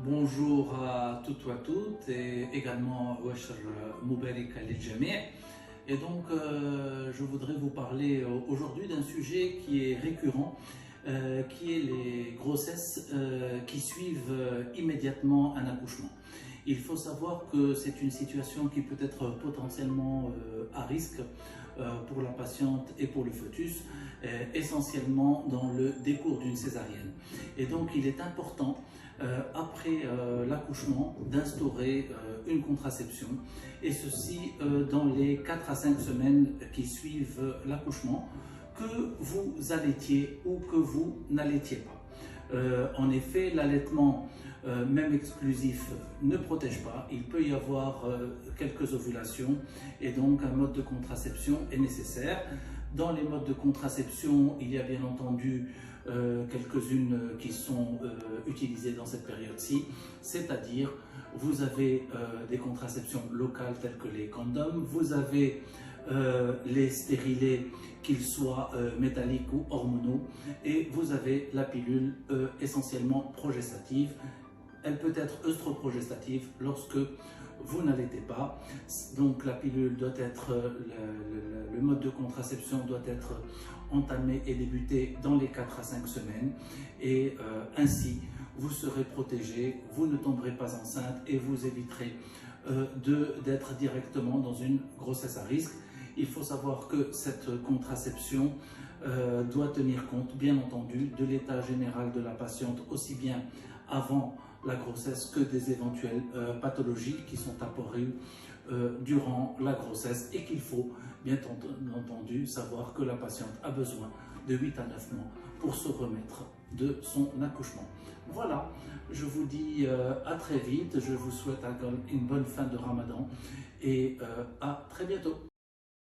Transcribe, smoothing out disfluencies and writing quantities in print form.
Bonjour à toutes et à toutes et également Washr Moubarak al-Jami'. Et donc je voudrais vous parler aujourd'hui d'un sujet qui est récurrent, qui est les grossesses qui suivent immédiatement un accouchement. Il faut savoir que c'est une situation qui peut être potentiellement à risque pour la patiente et pour le fœtus, essentiellement dans le décours d'une césarienne. Et donc il est important après l'accouchement d'instaurer une contraception, et ceci dans les 4 à 5 semaines qui suivent l'accouchement, que vous allaitiez ou que vous n'allaitiez pas. En effet, l'allaitement, même exclusif, ne protège pas. Il peut y avoir quelques ovulations et donc un mode de contraception est nécessaire. Dans les modes de contraception, il y a bien entendu quelques-unes qui sont utilisées dans cette période-ci, c'est-à-dire vous avez des contraceptions locales telles que les condoms, vous avez les stérilés, qu'ils soient métalliques ou hormonaux, et vous avez la pilule essentiellement progestative. Elle peut être œstroprogestative lorsque vous n'allaitez pas. Donc la pilule doit être, le mode de contraception doit être entamé et débuté dans les 4 à 5 semaines, et ainsi vous serez protégé, vous ne tomberez pas enceinte et vous éviterez d'être directement dans une grossesse à risque. Il faut savoir que cette contraception doit tenir compte, bien entendu, de l'état général de la patiente, aussi bien avant la grossesse que des éventuelles pathologies qui sont apparues durant la grossesse, et qu'il faut bien entendu savoir que la patiente a besoin de 8 à 9 mois pour se remettre de son accouchement. Voilà, je vous dis à très vite, je vous souhaite une bonne fin de Ramadan et à très bientôt.